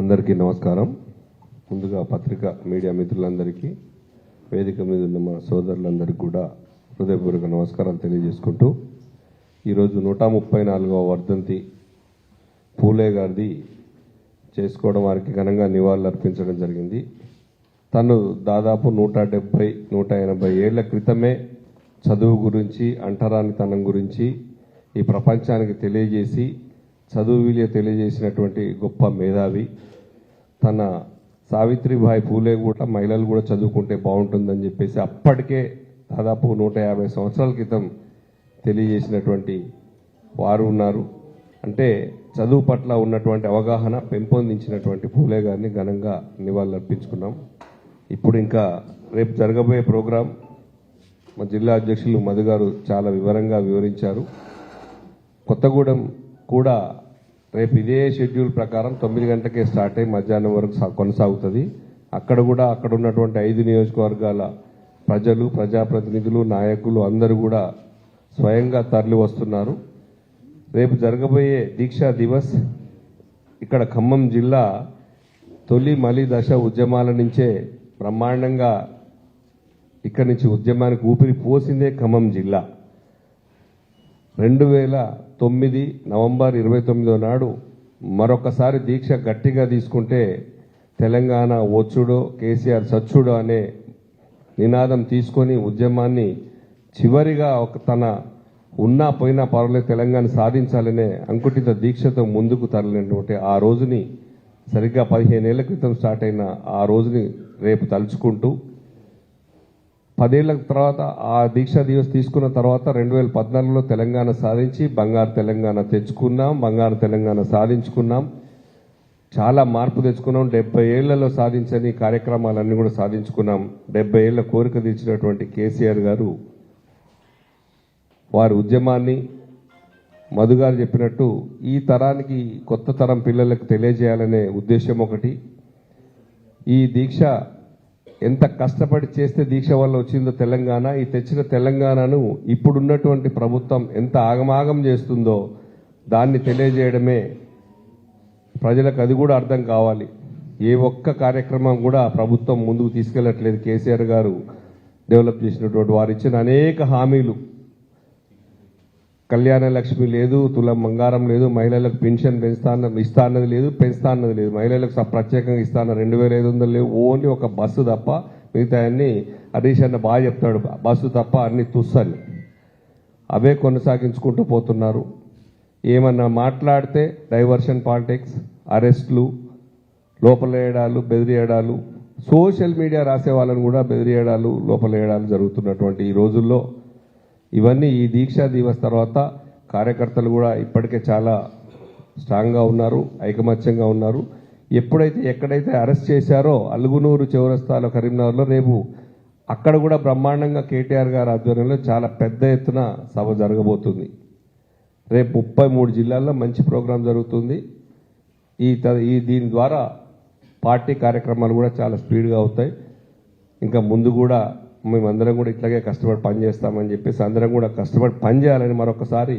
అందరికీ నమస్కారం. ముందుగా పత్రికా మీడియా మిత్రులందరికీ, వేదిక మీద ఉన్న మా సోదరులందరికీ కూడా హృదయపూర్వక నమస్కారాలు తెలియజేసుకుంటూ, ఈరోజు 134వ వర్ధంతి పూలే గారిది చేసుకోవడం, వారికి ఘనంగా నివాళులు అర్పించడం జరిగింది. తను దాదాపు 170-180 ఏళ్ల క్రితమే చదువు గురించి, అంటరానితనం గురించి ఈ ప్రపంచానికి తెలియజేసి చదువు విలువ తెలియజేసినటువంటి గొప్ప మేధావి. తన సావిత్రిబాయి పూలే కూడా మహిళలు కూడా చదువుకుంటే బాగుంటుందని చెప్పేసి అప్పటికే దాదాపు 150 సంవత్సరాల క్రితం తెలియజేసినటువంటి వారు ఉన్నారు. అంటే చదువు పట్ల ఉన్నటువంటి అవగాహన పెంపొందించినటువంటి పూలే గారిని ఘనంగా నివాళులు అర్పించుకున్నాం. ఇప్పుడు ఇంకా రేపు జరగబోయే ప్రోగ్రాం మా జిల్లా అధ్యక్షులు మధు గారు చాలా వివరంగా వివరించారు. కొత్తగూడెం కూడా రేపు ఇదే షెడ్యూల్ ప్రకారం 9 గంటలకే స్టార్ట్ అయ్యి మధ్యాహ్నం వరకు కొనసాగుతుంది. అక్కడ కూడా అక్కడ ఉన్నటువంటి 5 నియోజకవర్గాల ప్రజలు, ప్రజాప్రతినిధులు, నాయకులు అందరూ కూడా స్వయంగా తరలి వస్తున్నారు. రేపు జరగబోయే దీక్షా దివస్ ఇక్కడ ఖమ్మం జిల్లా తొలి మలి దశ ఉద్యమాల నుంచే బ్రహ్మాండంగా ఇక్కడి నుంచి ఉద్యమానికి ఊపిరి పోసిందే ఖమ్మం జిల్లా. 2009 నవంబర్ 29వ నాడు మరొకసారి దీక్ష గట్టిగా తీసుకుంటే తెలంగాణ వచ్చుడో కేసీఆర్ చచ్చుడో అనే నినాదం తీసుకొని ఉద్యమాన్ని చివరిగా తన ఉన్నా పోయినా పర్వాలేదు తెలంగాణ సాధించాలనే అంకుటిత దీక్షతో ముందుకు తరలినటువంటి ఆ రోజుని సరిగ్గా 15 ఏళ్ల క్రితం స్టార్ట్ అయిన ఆ రోజుని రేపు తలుచుకుంటూ 10 ఏళ్ల తర్వాత ఆ దీక్షా దివస్ తీసుకున్న తర్వాత 2014లో తెలంగాణ సాధించి బంగారు తెలంగాణ తెచ్చుకున్నాం, బంగారు తెలంగాణ సాధించుకున్నాం, చాలా మార్పు తెచ్చుకున్నాం. 70 ఏళ్లలో సాధించని కార్యక్రమాలన్నీ కూడా సాధించుకున్నాం. 70 ఏళ్ల కోరిక తీర్చినటువంటి కేసీఆర్ గారు వారి ఉద్యమాన్ని మధు గారు చెప్పినట్టు ఈ తరానికి, కొత్త తరం పిల్లలకు తెలియజేయాలనే ఉద్దేశం ఒకటి. ఈ దీక్ష ఎంత కష్టపడి చేస్తే దీక్ష వల్ల వచ్చిందో తెలంగాణ, ఈ తెచ్చిన తెలంగాణను ఇప్పుడున్నటువంటి ప్రభుత్వం ఎంత ఆగమాగం చేస్తుందో దాన్ని తెలియజేయడమే. ప్రజలకు అది కూడా అర్థం కావాలి. ఏ ఒక్క కార్యక్రమం కూడా ప్రభుత్వం ముందుకు తీసుకెళ్లట్లేదు. కేసీఆర్ గారు డెవలప్ చేసినటువంటి వారు ఇచ్చిన అనేక హామీలు, కళ్యాణ లక్ష్మి లేదు, తులం బంగారం లేదు, మహిళలకు పెన్షన్ ఇస్తా అన్నది లేదు, పెంచుతా అన్నది లేదు, మహిళలకు ప్రత్యేకంగా ఇస్తా అన్న 2500 లేవు. ఓన్లీ ఒక బస్సు తప్ప మిగతా అన్ని హరీష్ అన్న బాగా చెప్తాడు, బస్సు తప్ప అన్ని తుస్సని అవే కొనసాగించుకుంటూ పోతున్నారు. ఏమన్నా మాట్లాడితే డైవర్షన్ పాలిటిక్స్, అరెస్టులు, లోపలేయడాలు, బెదిరియడాలు, సోషల్ మీడియా రాసే వాళ్ళని కూడా బెదిరియడాలు, లోపలేయడాలు జరుగుతున్నటువంటి ఈ రోజుల్లో ఇవన్నీ ఈ దీక్షా దివస్ తర్వాత కార్యకర్తలు కూడా ఇప్పటికే చాలా స్ట్రాంగ్గా ఉన్నారు, ఐకమత్యంగా ఉన్నారు. ఎక్కడైతే అరెస్ట్ చేశారో అలుగునూరు చౌరస్తాలో కరీంనగర్లో రేపు అక్కడ కూడా బ్రహ్మాండంగా కేటీఆర్ గారి ఆధ్వర్యంలో చాలా పెద్ద ఎత్తున సభ జరగబోతుంది. రేపు 33 జిల్లాల్లో మంచి ప్రోగ్రాం జరుగుతుంది. దీని ద్వారా పార్టీ కార్యక్రమాలు కూడా చాలా స్పీడ్గా అవుతాయి. ఇంకా ముందు కూడా మేమందరం కూడా ఇట్లాగే కష్టపడి పనిచేస్తామని చెప్పేసి అందరం కూడా కష్టపడి పనిచేయాలని, మరొకసారి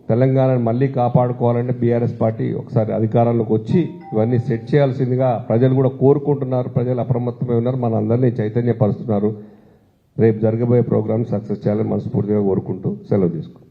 తెలంగాణను మళ్ళీ కాపాడుకోవాలంటే బీఆర్ఎస్ పార్టీ ఒకసారి అధికారంలోకి వచ్చి ఇవన్నీ సెట్ చేయాల్సిందిగా ప్రజలు కూడా కోరుకుంటున్నారు. ప్రజలు అప్రమత్తమై ఉన్నారు, మన అందరినీ చైతన్యపరుస్తున్నారు. రేపు జరగబోయే ప్రోగ్రామ్ సక్సెస్ చేయాలని మనస్ఫూర్తిగా కోరుకుంటూ సెలవు తీసుకుంటాం.